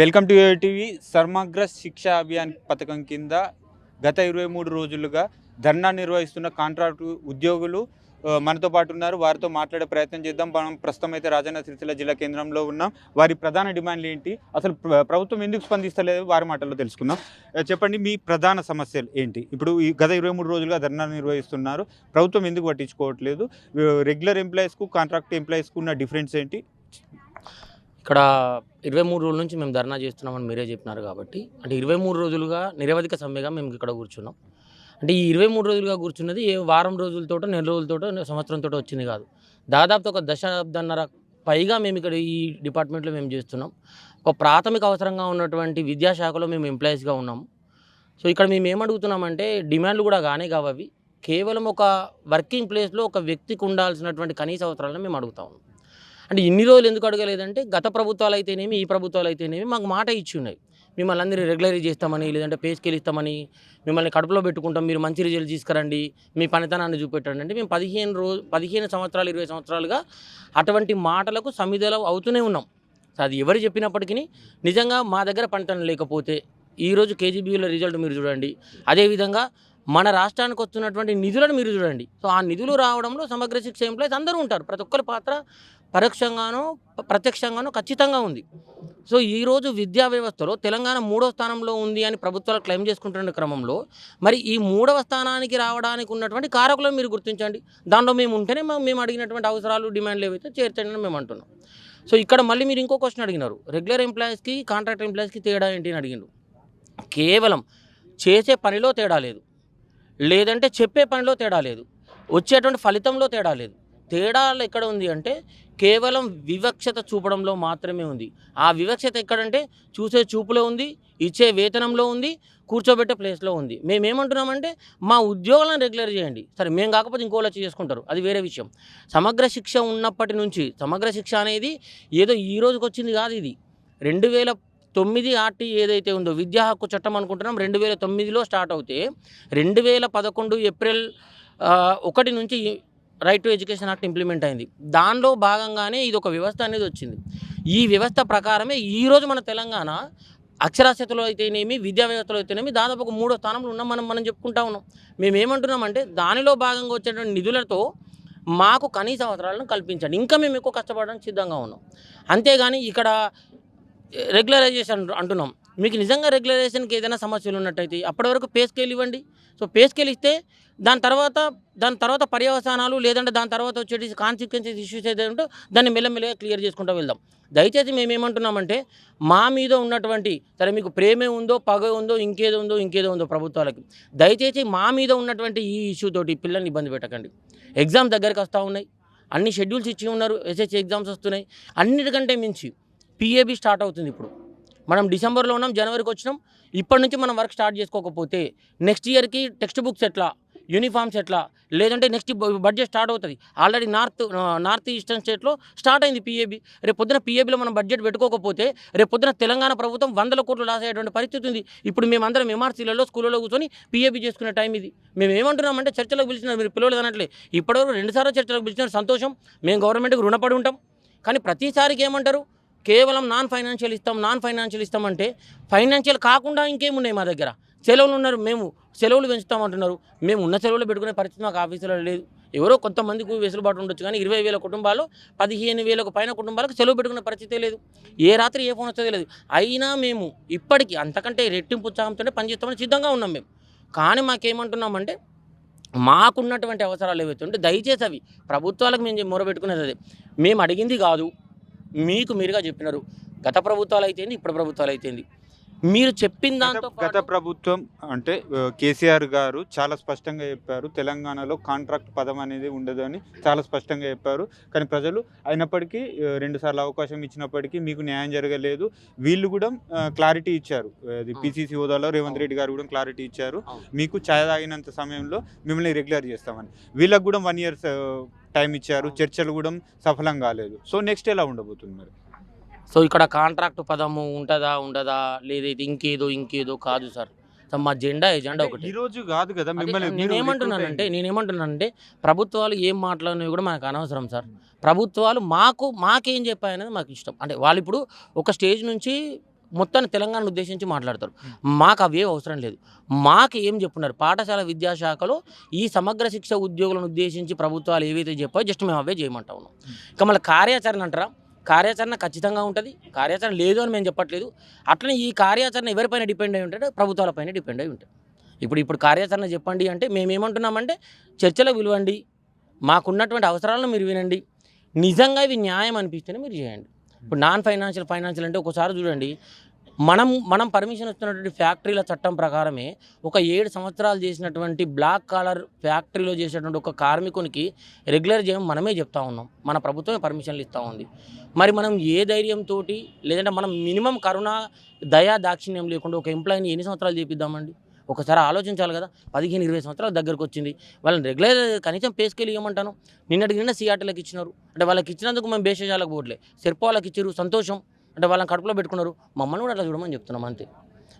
Welcome to TV. సమగ్ర శిక్ష అభియాన్ పథకం కింద గత 23 రోజులుగా ధర్నా నిర్వహిస్తున్న కాంట్రాక్టు ఉద్యోగులు మనతో పాటు ఉన్నారు. వారితో మాట్లాడే ప్రయత్నం చేద్దాం. మనం ప్రస్తుతం అయితే రాజన్న సిరిసిల్ల జిల్లా కేంద్రంలో ఉన్నాం. వారి ప్రధాన డిమాండ్లు ఏంటి, అసలు ప్రభుత్వం ఎందుకు స్పందిస్తలేదు, వారి మాటల్లో తెలుసుకుందాం. చెప్పండి, మీ ప్రధాన సమస్యలు ఏంటి? ఇప్పుడు ఈ గత 23 రోజులుగా ధర్నా నిర్వహిస్తున్నారు, ప్రభుత్వం ఎందుకు పట్టించుకోవట్లేదు? రెగ్యులర్ ఎంప్లాయీస్కు కాంట్రాక్ట్ ఎంప్లాయీస్కు ఉన్న డిఫరెన్స్ ఏంటి? ఇక్కడ 23 రోజుల నుంచి మేము ధర్నా చేస్తున్నామని మీరే చెప్పినారు కాబట్టి, అంటే 23 రోజులుగా నిరవధిక సమ్మెగా మేము ఇక్కడ కూర్చున్నాం. అంటే ఈ 23 రోజులుగా కూర్చున్నది ఏ వారం రోజులతోటో, నెల రోజులతోటో, సంవత్సరంతో వచ్చింది కాదు. దాదాపు ఒక దశాబ్దన్నర పైగా మేము ఇక్కడ ఈ డిపార్ట్మెంట్లో మేము చేస్తున్నాం. ఒక ప్రాథమిక అవసరంగా ఉన్నటువంటి విద్యాశాఖలో మేము ఎంప్లాయీస్గా ఉన్నాము. సో ఇక్కడ మేము ఏమడుగుతున్నామంటే, డిమాండ్లు కూడా కావు అవి. కేవలం ఒక వర్కింగ్ ప్లేస్లో ఒక వ్యక్తికి ఉండాల్సినటువంటి కనీస అవసరాలను మేము అడుగుతా ఉన్నాం. అంటే ఇన్ని రోజులు ఎందుకు అడగలేదంటే, గత ప్రభుత్వాలు అయితేనేమి, ఈ ప్రభుత్వాలు అయితేనేమి మాకు మాట ఇచ్చి ఉన్నాయి. మిమ్మల్ని అందరినీ రెగ్యులరైజ్ చేస్తామని, లేదంటే పే స్కేల్ ఇస్తామని, మిమ్మల్ని కడుపులో పెట్టుకుంటాం, మీరు మంచి రిజల్ట్ తీసుకురండి, మీ పనితనాన్ని చూపెట్టండి అంటే మేము 15 సంవత్సరాలు 20 సంవత్సరాలుగా అటువంటి మాటలకు సమిధలు అవుతూనే ఉన్నాం. సో అది ఎవరు చెప్పినప్పటికీ నిజంగా మా దగ్గర పనితనం లేకపోతే ఈరోజు కేజీబీలో రిజల్ట్ మీరు చూడండి, అదేవిధంగా మన రాష్ట్రానికి వస్తున్నటువంటి నిధులను మీరు చూడండి. సో ఆ నిధులు రావడంలో సమగ్ర శిక్ష ఎంప్లాయీస్ అందరూ ఉంటారు. ప్రతి ఒక్కరి పాత్ర పరోక్షంగానో ప్రత్యక్షంగానో ఖచ్చితంగా ఉంది. సో ఈరోజు విద్యా వ్యవస్థలో తెలంగాణ 3వ స్థానంలో ఉంది అని ప్రభుత్వాలు క్లెయిమ్ చేసుకుంటున్న క్రమంలో, మరి ఈ 3వ స్థానానికి రావడానికి ఉన్నటువంటి కారకులను మీరు గుర్తించండి. దానిలో మేము ఉంటేనే మేము అడిగినటువంటి అవసరాలు, డిమాండ్లు ఏవైతే చేర్చండి మేము అంటున్నాం. సో ఇక్కడ మళ్ళీ మీరు ఇంకో క్వశ్చన్ అడిగినారు, రెగ్యులర్ ఎంప్లాయీస్కి కాంట్రాక్ట్ ఎంప్లాయీస్కి తేడా ఏంటి అని అడిగిండు. కేవలం చేసే పనిలో తేడా లేదు, లేదంటే చెప్పే పనిలో తేడా లేదు, వచ్చేటువంటి ఫలితంలో తేడా లేదు. తేడాలు ఎక్కడ ఉంది అంటే కేవలం వివక్షత చూపడంలో మాత్రమే ఉంది. ఆ వివక్షత ఎక్కడంటే చూసే చూపులో ఉంది, ఇచ్చే వేతనంలో ఉంది, కూర్చోబెట్టే ప్లేస్లో ఉంది. మేమేమంటున్నామంటే మా ఉద్యోగాలను రెగ్యులర్ చేయండి. సరే మేము కాకపోతే ఇంకోళ్ళు వచ్చి చేసుకుంటారు, అది వేరే విషయం. సమగ్ర శిక్ష ఉన్నప్పటి నుంచి, సమగ్ర శిక్ష అనేది ఏదో ఈ రోజుకి వచ్చింది కాదు. ఇది 2009 ఆర్టీ ఏదైతే ఉందో విద్యా హక్కు చట్టం అనుకుంటున్నాం, 2009లో స్టార్ట్ అవుతే 2011 ఏప్రిల్ 1 నుంచి right to education act implement అయింది. దానిలో భాగంగానే ఇది ఒక వ్యవస్థ అనేది వచ్చింది. ఈ వ్యవస్థ ప్రకారమే ఈరోజు మన తెలంగాణ అక్షరాస్యతలో అయితేనేమి, విద్యా వ్యవస్థలో అయితేనేమి దాదాపు ఒక 3వ స్థానంలో ఉన్నాం మనం చెప్పుకుంటా ఉన్నాం. మేమేమంటున్నామంటే దానిలో భాగంగా వచ్చేటువంటి నిధులతో మాకు కనీస అవసరాలను కల్పించండి, ఇంకా మేము ఎక్కువ కష్టపడడానికి సిద్ధంగా ఉన్నాం. అంతేగాని ఇక్కడ రెగ్యులరైజేషన్ అంటున్నాం. మీకు నిజంగా రెగ్యులరైజేషన్కి ఏదైనా సమస్యలు ఉన్నట్టయితే అప్పటి వరకు పే స్కేల్ ఇవ్వండి. సో పే స్కేల్ ఇస్తే దాని తర్వాత పర్యవసానాలు, లేదంటే దాని తర్వాత వచ్చేటి కాన్సిక్వెన్సెస్ ఇష్యూస్ ఏదైతే ఉంటో దాన్ని మెల్లమెల్లగా క్లియర్ చేసుకుంటూ వెళ్దాం. దయచేసి మేమేమంటున్నామంటే, మా మీద ఉన్నటువంటి, సరే మీకు ప్రేమే ఉందో, పగ ఉందో, ఇంకేదో ఉందో ప్రభుత్వాలకి, దయచేసి మా మీద ఉన్నటువంటి ఈ ఇష్యూ తోటి పిల్లల్ని ఇబ్బంది పెట్టకండి. ఎగ్జామ్స్ దగ్గరికి వస్తూ ఉన్నాయి, అన్ని షెడ్యూల్స్ ఇచ్చి ఉన్నారు, ఎస్ఎస్సి ఎగ్జామ్స్ వస్తున్నాయి. అన్నిటికంటే మించి పిఏబి స్టార్ట్ అవుతుంది. ఇప్పుడు మనం డిసెంబర్లో ఉన్నాం, జనవరికి వచ్చినాం. ఇప్పటి నుంచి మనం వర్క్ స్టార్ట్ చేసుకోకపోతే నెక్స్ట్ ఇయర్కి టెక్స్ట్ బుక్స్ ఎట్లా, యూనిఫామ్స్ ఎట్లా, లేదంటే నెక్స్ట్ బడ్జెట్ స్టార్ట్ అవుతుంది. ఆల్రెడీ నార్త్ ఈస్టర్న్ స్టేట్లో స్టార్ట్ అయింది పిఏబి. రేపు పొద్దున పిఏబిలో మనం బడ్జెట్ పెట్టుకోకపోతే రేపు పొద్దున తెలంగాణ ప్రభుత్వం 100 కోట్లు లాస్ అయ్యేటువంటి పరిస్థితి ఉంది. ఇప్పుడు మేమందరం ఎంఆర్సీలలో, స్కూళ్ళలో కూర్చొని పిఏబి చేసుకునే టైం ఇది. మేము ఏమంటున్నామంటే, చర్చలకు పిలిచినారు, మీరు పిలవలేదు అనట్లే. ఇప్పటివరకు 2 సార్లు చర్చలకు పిలిచినారు, సంతోషం, మేము గవర్నమెంట్కి రుణపడి ఉంటాం. కానీ ప్రతిసారికి ఏమంటారు, కేవలం నాన్ ఫైనాన్షియల్ ఇస్తామంటే ఫైనాన్షియల్ కాకుండా ఇంకేమున్నాయి మా దగ్గర? సెలవులు ఉన్నారు, మేము సెలవులు పెంచుతామంటున్నారు. మేము ఉన్న సెలవులు పెట్టుకునే పరిస్థితి మాకు ఆఫీసులో లేదు. ఎవరో కొంతమందికి వెసులుబాటు ఉండొచ్చు, కానీ 20,000 కుటుంబాలు, 15,000 పైన కుటుంబాలకు సెలవు పెట్టుకునే పరిస్థితే లేదు. ఏ రాత్రి ఏ ఫోన్ వచ్చేది లేదు. అయినా మేము ఇప్పటికీ అంతకంటే రెట్టింపు ఉత్సాహంతోనే పనిచేస్తామని సిద్ధంగా ఉన్నాం మేము. కానీ మాకేమంటున్నామంటే, మాకున్నటువంటి అవసరాలు ఏవైతే ఉంటే దయచేసి అవి ప్రభుత్వాలకు మేము మొరబెట్టుకునేది అదే. మేము అడిగింది కాదు, మీకు మీరుగా చెప్పినారు. గత ప్రభుత్వాలు అయితేంది, ఇప్పుడు ప్రభుత్వాలు అయితేంది, మీరు చెప్పిన దాంతో గత ప్రభుత్వం అంటే కేసీఆర్ గారు చాలా స్పష్టంగా చెప్పారు, తెలంగాణలో కాంట్రాక్ట్ పదం అనేది ఉండదు అని చాలా స్పష్టంగా చెప్పారు. కానీ ప్రజలు అయినప్పటికీ 2 సార్లు అవకాశం ఇచ్చినప్పటికీ మీకు న్యాయం జరగలేదు. వీళ్ళు కూడా క్లారిటీ ఇచ్చారు, అది పిసిసి హోదాలో రేవంత్ రెడ్డి గారు కూడా క్లారిటీ ఇచ్చారు, మీకు ఛాయ తాగినంత సమయంలో మిమ్మల్ని రెగ్యులర్ చేస్తామని. వీళ్ళకి కూడా 1 ఇయర్ టైం ఇచ్చారు, చర్చలు కూడా సఫలం కాలేదు. సో నెక్స్ట్ ఎలా ఉండబోతుంది మరి? సో ఇక్కడ కాంట్రాక్ట్ పదము ఉంటుందా ఉండదా, లేదైతే ఇంకేదో కాదు సార్. మా ఎజెండా ఒకటి. ఈ రోజు కాదు కదా మిమ్మల్ని. నేనేమంటున్నానంటే ప్రభుత్వాలు ఏం మాట్లాడినవి కూడా మనకు అనవసరం సార్. ప్రభుత్వాలు మాకేం చెప్పాయనేది మాకు ఇష్టం. అంటే వాళ్ళు ఇప్పుడు ఒక స్టేజ్ నుంచి మొత్తాన్ని తెలంగాణను ఉద్దేశించి మాట్లాడతారు. మాకు అవే అవసరం లేదు. మాకు ఏం చెప్పున్నారు, పాఠశాల విద్యాశాఖలో ఈ సమగ్ర శిక్ష ఉద్యోగులను ఉద్దేశించి ప్రభుత్వాలు ఏవైతే చెప్పాయో జస్ట్ మేము అవే చేయమంటా ఉన్నాం. ఇక మళ్ళీ కార్యాచరణ అంటారా, కార్యాచరణ ఖచ్చితంగా ఉంటుంది. కార్యాచరణ లేదు అని మేము చెప్పట్లేదు. అట్లనే ఈ కార్యాచరణ ఎవరిపైన డిపెండ్ అయి ఉంటుంది, ప్రభుత్వాలపైన డిపెండ్ అయి ఉంటుంది. ఇప్పుడు కార్యాచరణ చెప్పండి అంటే మేమేమంటున్నామంటే చర్చలో విలువండి, మాకున్నటువంటి అవసరాలను మీరు వినండి, నిజంగా ఇవి న్యాయం అనిపిస్తేనే మీరు చేయండి. ఇప్పుడు నాన్ ఫైనాన్షియల్ అంటే ఒకసారి చూడండి, మనం పర్మిషన్ ఇస్తున్నటువంటి ఫ్యాక్టరీల చట్టం ప్రకారమే ఒక 7 సంవత్సరాలు చేసినటువంటి బ్లాక్ కాలర్ ఫ్యాక్టరీలో చేసేటువంటి ఒక కార్మికునికి రెగ్యులర్ చేయడం మనమే చెప్తా ఉన్నాం, మన ప్రభుత్వమే పర్మిషన్లు ఇస్తూ ఉంది. మరి మనం ఏ ధైర్యంతో, లేదంటే మనం మినిమం కరుణ దయా దాక్షిణ్యం లేకుండా ఒక ఎంప్లాయీని ఎన్ని సంవత్సరాలు చేపిద్దామండి? ఒకసారి ఆలోచించాలి కదా. 15-20 సంవత్సరాల దగ్గరకు వచ్చింది, వాళ్ళని రెగ్యులర్ కనీసం పే స్కేల్ ఇవ్వమంటాను. నిన్న సిఆర్టీలకు ఇచ్చినారు అంటే వాళ్ళకి ఇచ్చినందుకు మేము బేషజాలకు పోవట్లే, సెర్పో వాళ్ళకి ఇచ్చారు, సంతోషం అంటే వాళ్ళని కడుపులో పెట్టుకున్నారు. మమ్మల్ని కూడా అట్లా చూడమని చెప్తున్నాం అంతే.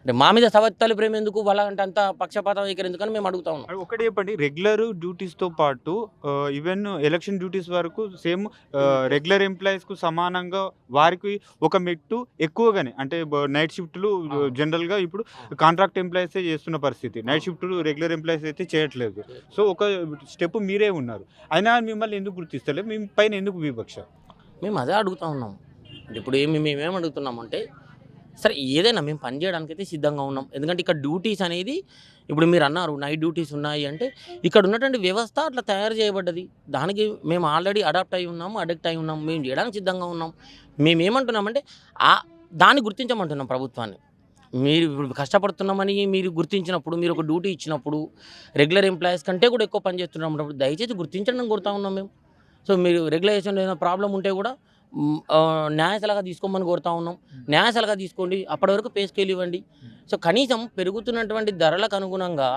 అంటే మా మీద సవత్తలు ప్రేమ ఎందుకు, వాళ్ళంటే అంత పక్షపాతం వైఖరి ఎందుకని మేము అడుగుతా ఉన్నాం. ఒకటి చెప్పండి, రెగ్యులర్ డ్యూటీస్తో పాటు ఈవెన్ ఎలక్షన్ డ్యూటీస్ వరకు సేమ్ రెగ్యులర్ ఎంప్లాయీస్కు సమానంగా వారికి ఒక మెట్టు ఎక్కువగానే, అంటే నైట్ షిఫ్ట్లు జనరల్గా ఇప్పుడు కాంట్రాక్ట్ ఎంప్లాయీసే చేస్తున్న పరిస్థితి, నైట్ షిఫ్ట్లు రెగ్యులర్ ఎంప్లాయీస్ అయితే చేయట్లేదు. సో ఒక స్టెప్ మీరే ఉన్నారు, అయినా మిమ్మల్ని ఎందుకు గుర్తిస్తలేదు, మీ పైన ఎందుకు వివక్ష? మేము అదే అడుగుతా ఉన్నాం. అంటే ఇప్పుడు మేమేం అడుగుతున్నామంటే, సరే ఏదైనా మేము పని చేయడానికి అయితే సిద్ధంగా ఉన్నాం. ఎందుకంటే ఇక్కడ డ్యూటీస్ అనేది ఇప్పుడు మీరు అన్నారు నైట్ డ్యూటీస్ ఉన్నాయి అంటే, ఇక్కడ ఉన్నటువంటి వ్యవస్థ అట్లా తయారు చేయబడ్డది. దానికి మేము ఆల్రెడీ అడాప్ట్ అయి ఉన్నాము, అడిక్ట్ అయి ఉన్నాము, మేము చేయడానికి సిద్ధంగా ఉన్నాం. మేమేమంటున్నామంటే దాన్ని గుర్తించమంటున్నాం ప్రభుత్వాన్ని. మీరు ఇప్పుడు కష్టపడుతున్నామని మీరు గుర్తించినప్పుడు, మీరు ఒక డ్యూటీ ఇచ్చినప్పుడు, రెగ్యులర్ ఎంప్లాయీస్ కంటే కూడా ఎక్కువ పని చేస్తున్నప్పుడు దయచేసి గుర్తించడం కోరుతా ఉన్నాం మేము. సో మీరు రెగ్యులేషన్ ఏదైనా ప్రాబ్లం ఉంటే కూడా న్యాయసలహా తీసుకోమని కోరుతా ఉన్నాం. న్యాయసలహా తీసుకోండి, అప్పటి వరకు పే స్కేల్ ఇవ్వండి. సో కనీసం పెరుగుతున్నటువంటి ధరలకు అనుగుణంగా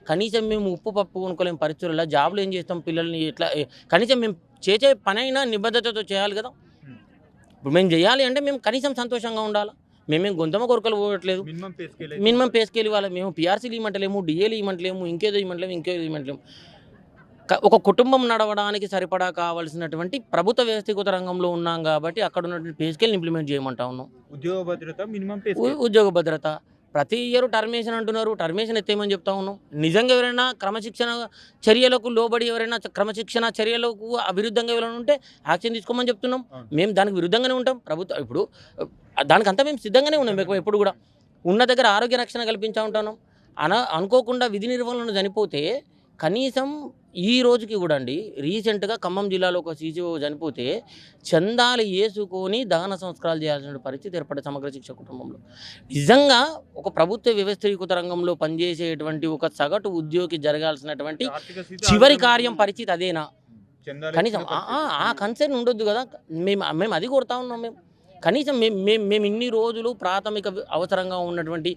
కనీసం మేము ఉప్పు పప్పు కొనుక్కోలేని పరిస్థితుల్లో జాబులు ఏం చేస్తాం, పిల్లల్ని ఎట్లా, కనీసం మేము చేసే పని అయినా నిబద్ధతతో చేయాలి కదా. ఇప్పుడు మేము చేయాలి అంటే మేము కనీసం సంతోషంగా ఉండాలి. మేమేం గొంతమ కొరకలు పోవట్లేదు, మినిమం పే స్కేల్ ఇవ్వాలి. మేము పిఆర్సీలు ఇవ్వమంటలేము, డిఏలు ఇవ్వమంటలేము, ఇంకేదో ఇవ్వమంటలేము. ఒక కుటుంబం నడవడానికి సరిపడా కావాల్సినటువంటి ప్రభుత్వ వ్యవస్థీకృత రంగంలో ఉన్నాం కాబట్టి అక్కడ ఉన్నటువంటి పే స్కేల్ని ఇంప్లిమెంట్ చేయమంటా ఉన్నాం. ఉద్యోగ భద్రత, మినిమం ఉద్యోగ భద్రత. ప్రతి ఇయర్ టర్మినేషన్ అంటున్నారు, టర్మినేషన్ ఎత్తేయమని చెప్తా ఉన్నాం. నిజంగా ఎవరైనా క్రమశిక్షణ చర్యలకు లోబడి, ఎవరైనా క్రమశిక్షణ చర్యలకు విరుద్ధంగా ఎవరైనా ఉంటే యాక్షన్ తీసుకోమని చెప్తున్నాం. మేము దానికి విరుద్ధంగానే ఉంటాం. ప్రభుత్వం ఇప్పుడు దానికంతా మేము సిద్ధంగానే ఉన్నాం. ఎప్పుడు కూడా ఉన్న దగ్గర ఆరోగ్య రక్షణ కల్పించా ఉంటాను. అనుకోకుండా విధి నిర్వహణను చనిపోతే కనీసం ఈ రోజుకి కూడా అండి, రీసెంట్గా ఖమ్మం జిల్లాలో ఒక సీసీఓ చనిపోతే చందాలు వేసుకొని దహన సంస్కారాలు చేయాల్సిన పరిస్థితి ఏర్పడే సమగ్ర శిక్ష కుటుంబంలో. నిజంగా ఒక ప్రభుత్వ వ్యవస్థీకృత రంగంలో పనిచేసేటువంటి ఒక సగటు ఉద్యోగి జరగాల్సినటువంటి చివరి కార్యం పరిస్థితి అదేనా? కనీసం ఆ కన్సర్న్ ఉండొద్దు కదా. మేము అది కోరుతా ఉన్నాం. కనీసం మేము ఇన్ని రోజులు ప్రాథమిక అవసరంగా ఉన్నటువంటి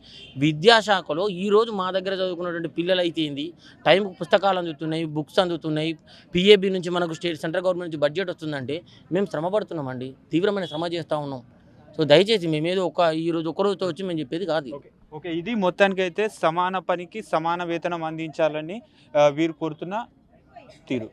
విద్యాశాఖలో ఈరోజు మా దగ్గర చదువుకున్నటువంటి పిల్లలు అయితే ఏంది, టైంకి పుస్తకాలు అందుతున్నాయి, బుక్స్ అందుతున్నాయి, పిఏబి నుంచి మనకు సెంట్రల్ గవర్నమెంట్ నుంచి బడ్జెట్ వస్తుందంటే మేము శ్రమ పడుతున్నామండి, తీవ్రమైన శ్రమ చేస్తూ ఉన్నాం. సో దయచేసి మేమేదో ఈరోజు ఒక రోజుతో వచ్చి మేము చెప్పేది కాదు. ఓకే, ఇది మొత్తానికైతే సమాన పనికి సమాన వేతనం అందించాలని వీరు కోరుతున్న తీరు.